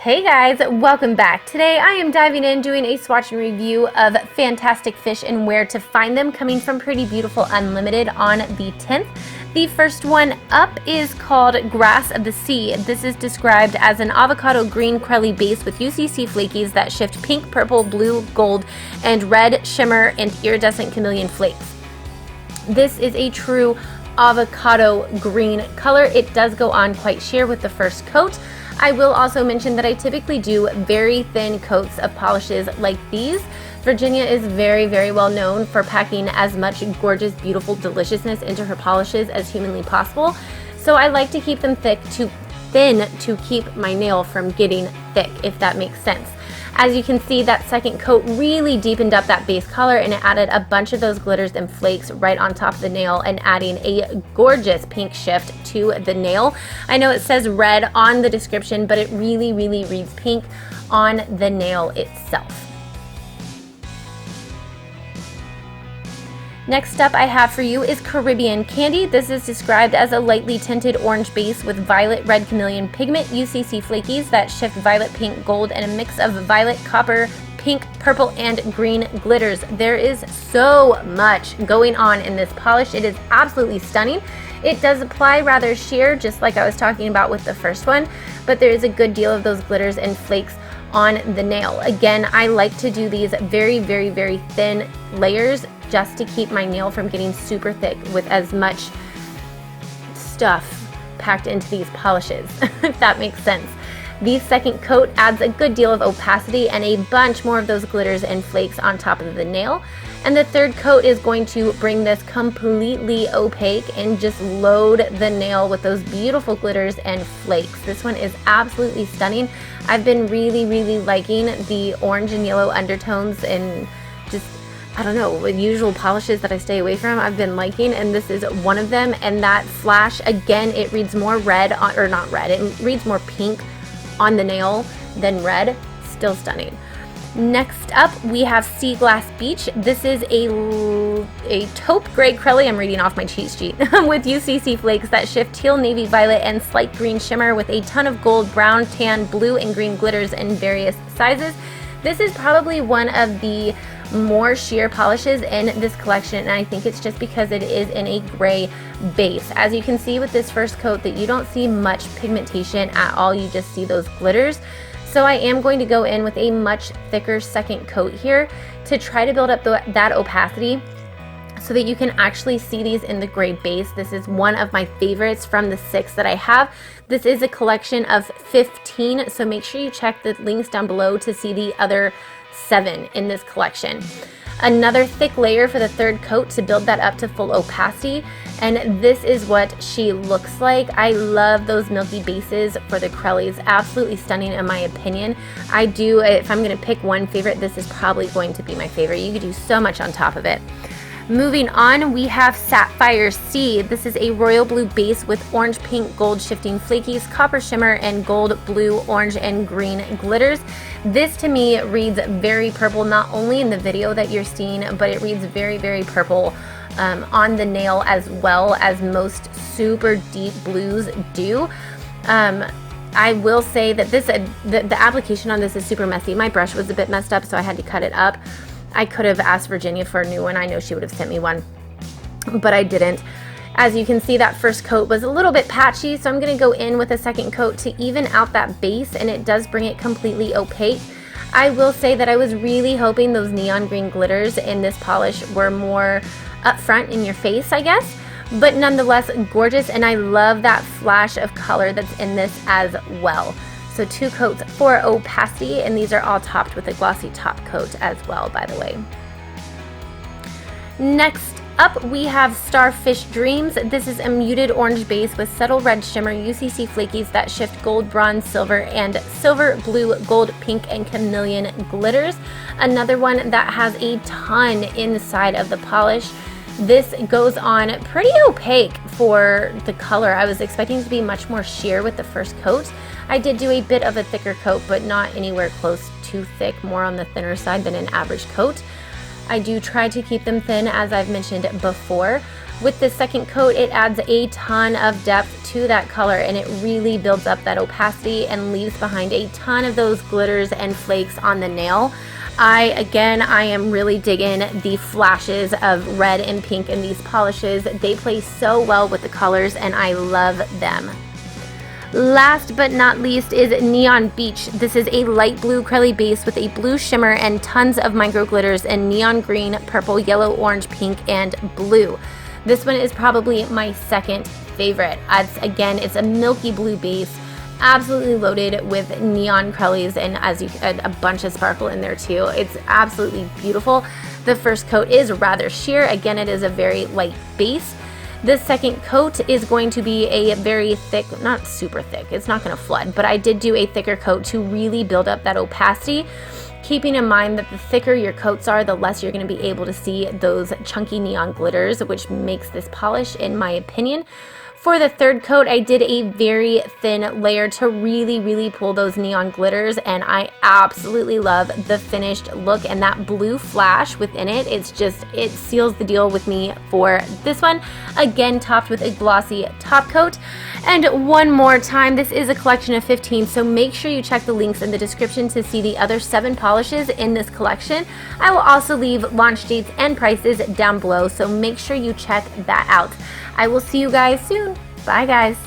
Hey guys, welcome back. Today I am diving in doing a swatch and review of fantastic fish and where to find them, coming from Pretty Beautiful Unlimited on the 10th. The first one up is called Grass of the Sea. This is described as an avocado green crelly base with UCC flakies that shift pink, purple, blue, gold, and red shimmer and iridescent chameleon flakes. This is a true avocado green color. It does go on quite sheer with the first coat. I will also mention that I typically do very thin coats of polishes like these. Virginia is very, very well known for packing as much gorgeous, beautiful deliciousness into her polishes as humanly possible. So I like to keep them thin to keep my nail from getting thick, if that makes sense. As you can see, that second coat really deepened up that base color, and it added a bunch of those glitters and flakes right on top of the nail and adding a gorgeous pink shift to the nail. I know it says red on the description, but it really, really reads pink on the nail itself. Next up I have for you is Caribbean Candy. This is described as a lightly tinted orange base with violet red chameleon pigment, UCC flakies that shift violet, pink, gold, and a mix of violet, copper, pink, purple, and green glitters. There is so much going on in this polish. It is absolutely stunning. It does apply rather sheer, just like I was talking about with the first one, but there is a good deal of those glitters and flakes on the nail. Again, I like to do these very, very, very thin layers just to keep my nail from getting super thick with as much stuff packed into these polishes, if that makes sense. The second coat adds a good deal of opacity and a bunch more of those glitters and flakes on top of the nail. And the third coat is going to bring this completely opaque and just load the nail with those beautiful glitters and flakes. This one is absolutely stunning. I've been really, really liking the orange and yellow undertones and just, I don't know, usual polishes that I stay away from, I've been liking, and this is one of them. And that flash, again, it reads more red, or not red, it reads more pink on the nail than red. Still stunning. Next up, we have Sea Glass Beach. This is a taupe gray crelly, I'm reading off my cheat sheet, with UCC flakes that shift teal, navy, violet, and slight green shimmer with a ton of gold, brown, tan, blue, and green glitters in various sizes. This is probably one of the more sheer polishes in this collection, and I think it's just because it is in a gray base. As you can see with this first coat, that you don't see much pigmentation at all, you just see those glitters. So I am going to go in with a much thicker second coat here to try to build up that opacity so that you can actually see these in the gray base. This is one of my favorites from the 6 that I have. This is a collection of 15, so make sure you check the links down below to see the other 7 in this collection. Another thick layer for the third coat to build that up to full opacity, and this is what she looks like. I love those milky bases for the crellies. Absolutely stunning in my opinion. If I'm going to pick one favorite, this is probably going to be my favorite. You could do so much on top of it. Moving on, we have Sapphire Seed. This is a royal blue base with orange, pink, gold shifting flakies, copper shimmer, and gold, blue, orange, and green glitters. This to me reads very purple, not only in the video that you're seeing, but it reads very, very purple on the nail as well, as most super deep blues do. I will say that the application on this is super messy. My brush was a bit messed up, so I had to cut it up. I could have asked Virginia for a new one. I know she would have sent me one, but I didn't. As you can see, that first coat was a little bit patchy, so I'm going to go in with a second coat to even out that base, and it does bring it completely opaque. I will say that I was really hoping those neon green glitters in this polish were more up front in your face, I guess, but nonetheless gorgeous, and I love that flash of color that's in this as well. So 2 coats for opacity, and these are all topped with a glossy top coat as well, by the way. Next up, we have Starfish Dreams. This is a muted orange base with subtle red shimmer UCC flakies that shift gold, bronze, silver, and silver, blue, gold, pink, and chameleon glitters. Another one that has a ton inside of the polish. This goes on pretty opaque for the color. I was expecting it to be much more sheer with the first coat. I did do a bit of a thicker coat, but not anywhere close to thick, more on the thinner side than an average coat. I do try to keep them thin, as I've mentioned before. With the second coat, it adds a ton of depth to that color, and it really builds up that opacity and leaves behind a ton of those glitters and flakes on the nail. I am really digging the flashes of red and pink in these polishes. They play so well with the colors, and I love them. Last but not least is Neon Beach. This is a light blue acrylic base with a blue shimmer and tons of micro glitters in neon green, purple, yellow, orange, pink, and blue. This one is probably my second favorite. It's a milky blue base, absolutely loaded with neon acrylics, and a bunch of sparkle in there too. It's absolutely beautiful. The first coat is rather sheer. Again, it is a very light base. The second coat is going to be a very thick, not super thick, it's not going to flood, but I did do a thicker coat to really build up that opacity, keeping in mind that the thicker your coats are, the less you're going to be able to see those chunky neon glitters, which makes this polish, in my opinion. For the third coat, I did a very thin layer to really pull those neon glitters, and I absolutely love the finished look and that blue flash within it. It seals the deal with me for this one. Again, topped with a glossy top coat. And one more time, this is a collection of 15, so make sure you check the links in the description to see the other 7 polishes in this collection. I will also leave launch dates and prices down below, so make sure you check that out. I will see you guys soon. Bye guys.